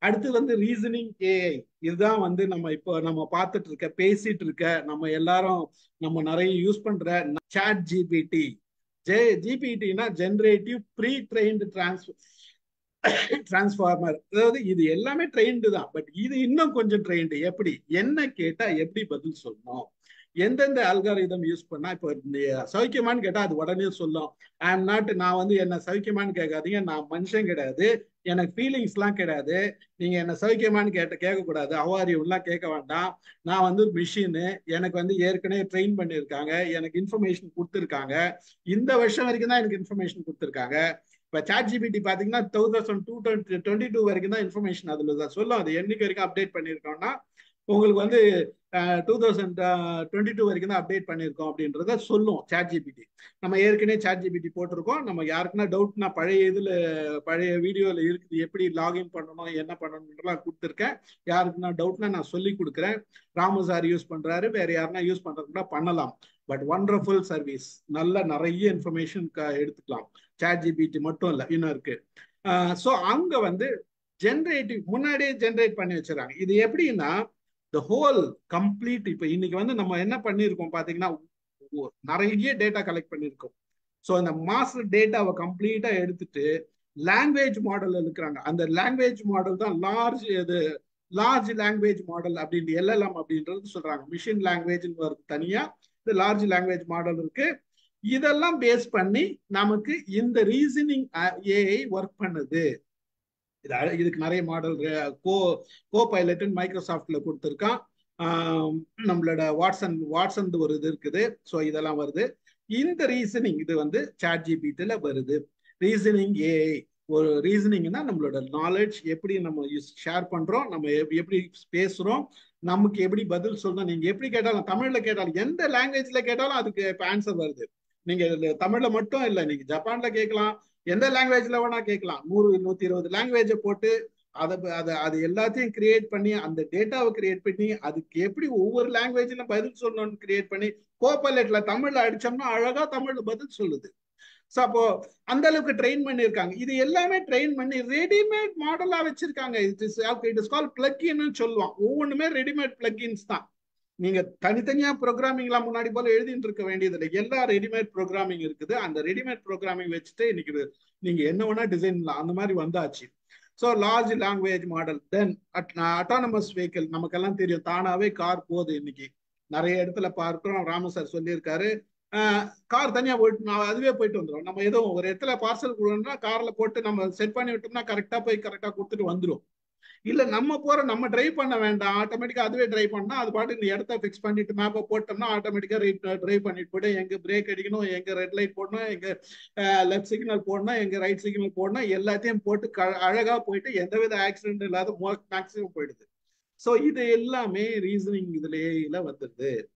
அடுத்து வந்து reasoning AI. இதுதான் வந்து நம்ம பார்த்துட்டு இருக்க, பேசிட்டு இருக்க, நம்ம எல்லாரும் நம்ம நிறைய யூஸ் பண்ற சாட் ஜிபிடி. ஜிபிடினா ஜெனரேட்டிவ் ப்ரீ ட்ரெயின்டு டிரான்ஸ்ஃபார்மர். அதாவது இது எல்லாமே ட்ரெயின்டு தான், பட் இது இன்னும் கொஞ்சம் ட்ரெயின்டு. எப்படி, என்ன கேட்டா எப்படி பதில் சொல்லணும், எந்தெந்த அல்காரிதம் யூஸ் பண்ணா. இப்போ சௌக்கியமானு கேட்டா அது உடனே சொல்லும். ஐ எம் நாட், நான் வந்து என்ன சௌக்கியமானு கேட்காதீங்க, நான் மனுஷன் கிடையாது, எனக்கு ஃபீலிங்ஸ் எல்லாம் கிடையாது, நீங்க என்ன சௌக்கியமானு கேட்கக்கூடாது, அவாரியும்லாம் கேட்க வேண்டாம், நான் வந்து ஒரு மிஷினு, எனக்கு வந்து ஏற்கனவே ட்ரெயின் பண்ணியிருக்காங்க, எனக்கு இன்ஃபர்மேஷன் கொடுத்துருக்காங்க, இந்த வருஷம் வரைக்கும் தான் எனக்கு இன்ஃபர்மேஷன் கொடுத்துருக்காங்க. இப்போ சாட் ஜிபிடி பார்த்தீங்கன்னா 2022 வரைக்கும் தான் இன்ஃபர்மேஷன் அதில் தான் சொல்லும். அது என்னைக்கு வரைக்கும் அப்டேட் பண்ணியிருக்கோம்னா உங்களுக்கு வந்து 2022 வரைக்கும் தான் அப்டேட் பண்ணியிருக்கோம் அப்படின்றத சொல்லும் சாட் ஜிபிடி. நம்ம ஏற்கனவே சாட் ஜிபிடி போட்டிருக்கோம். நம்ம யாருக்குன்னா டவுட்னா பழைய வீடியோவில் இருக்குது, எப்படி லாகின் பண்ணணும் என்ன பண்ணணும்லாம் கொடுத்துருக்கேன். யாருக்குன்னா டவுட்னா நான் சொல்லி கொடுக்குறேன். ராமு சார் யூஸ் பண்றாரு, வேற யாருன்னா யூஸ் பண்றதுன்னா பண்ணலாம். பட் ஒண்டர்ஃபுல் சர்வீஸ், நல்ல நிறைய இன்ஃபர்மேஷன் எடுத்துக்கலாம். சாட் ஜிபிடி மட்டும் இல்லை, இன்னும் இருக்கு. ஸோ அங்க வந்து ஜென்ரேட்டிவ் முன்னாடியே ஜென்ரேட் பண்ணி வச்சிடறாங்க. இது எப்படின்னா the whole complete, இப்போ இன்னைக்கு வந்து நம்ம என்ன பண்ணியிருக்கோம் பாத்தீங்கன்னா, நிறைய டேட்டா கலெக்ட் பண்ணியிருக்கோம். ஸோ அந்த மாஸ்டர் டேட்டாவை கம்ப்ளீட்டா எடுத்துட்டு லாங்குவேஜ் மாடல் இருக்கிறாங்க. அந்த லாங்குவேஜ் மாடல் தான் லார்ஜ் லாங்குவேஜ் மாடல் அப்படின்ட்டு எல்எல்எம் அப்படின்றது சொல்றாங்க. மிஷின் லாங்குவேஜ் தனியா இந்த லார்ஜ் லாங்குவேஜ் மாடல் இருக்கு. இதெல்லாம் பேஸ் பண்ணி நமக்கு இந்த ரீசனிங் ஏஐ ஒர்க் பண்ணுது. இதுக்கு நிறைய மாடல் கோ பைலட் மைக்ரோசாஃப்ட்ல கொடுத்துருக்கான். நம்மளோட வாட்சன் ஒரு இது இருக்குது. ஸோ இதெல்லாம் வருது. இந்த ரீசனிங் இது வந்து சாட் ஜிபிடில வருது. ரீசனிங் ஏஐ, ஒரு ரீசனிங்னா நம்மளோட நாலேஜ் எப்படி நம்ம ஷேர் பண்றோம், நம்ம எப்படி பேசுறோம், நமக்கு எப்படி பதில் சொல்லணும். நீங்க எப்படி கேட்டாலும், தமிழ்ல கேட்டாலும், எந்த லாங்குவேஜ்ல கேட்டாலும் அதுக்கு இப்போ ஆன்சர் வருது. நீங்க தமிழ்ல மட்டும் இல்லை, நீங்க ஜப்பான்ல கேட்கலாம், எந்த லாங்குவேஜ்ல வேணா கேட்கலாம். 100-120 லாங்குவேஜை போட்டு அது எல்லாத்தையும் கிரியேட் பண்ணி, அந்த டேட்டாவை கிரியேட் பண்ணி, அதுக்கு எப்படி ஒவ்வொரு லாங்குவேஜ்ல பதில் சொல்லணும்னு கிரியேட் பண்ணி, கோபைலட்ல தமிழ்ல அடிச்சோம்னா அழகா தமிழ்ல பதில் சொல்லுது. ஸோ அப்போ அந்த அளவுக்கு ட்ரெயின் பண்ணியிருக்காங்க. இது எல்லாமே ட்ரெயின் பண்ணி ரெடிமேட் மாடலா வச்சிருக்காங்க. இட் இஸ் கால் பிளக்இன்னு சொல்லுவான். ஒவ்வொன்றுமே ரெடிமேட் பிளக்இன்ஸ் தான். நீங்க தனித்தனியா ப்ரோக்ராமிங்லாம் முன்னாடி போல எழுதிட்டு இருக்க வேண்டியதில்லை. எல்லா ரெடிமேட் ப்ரோக்ராமிங் இருக்குது. அந்த ரெடிமேட் ப்ரோக்ராமிங் வச்சுட்டு இன்னைக்கு நீங்க என்ன வேணா டிசைன் அந்த மாதிரி வந்தாச்சு. So large language model. Then autonomous vehicle, நமக்கெல்லாம் தெரியும், தானாவே கார் போகுது. இன்னைக்கு நிறைய இடத்துல பார்க்கிறோம். ராமு சார் சொல்லியிருக்காரு, கார் தனியா போயிட்டு அதுவே போயிட்டு வந்துடும். நம்ம ஏதோ ஒரு இடத்துல பார்சல் கொடுக்கணும்னா கார்ல போட்டு நம்ம செட் பண்ணி விட்டோம்னா கரெக்டா போய் கரெக்டா கொடுத்துட்டு வந்துடும். இல்ல நம்ம டிரைவ் பண்ண வேண்டாம், ஆட்டோமேட்டிக்கா அதுவே டிரைவ் பண்ணா அது பாட்டு இந்த இடத்த பிக்ஸ் பண்ணிட்டு மேப்பை போட்டோம்னா ஆட்டோமேட்டிக்கா டிரைவ் பண்ணிட்டு போய்ட்டு எங்க பிரேக் அடிக்கணும், எங்க ரெட் லைட் போடணும், எங்க லெஃப்ட் சிக்னல் போடணும், எங்க ரைட் சிக்னல் போடணும், எல்லாத்தையும் போட்டு அழகா போயிட்டு எந்தவித ஆக்சிடென்ட் இல்லாத மேக்சிமம் போயிடுது. ஸோ இது எல்லாமே ரீசனிங் இதுல வந்துடுது.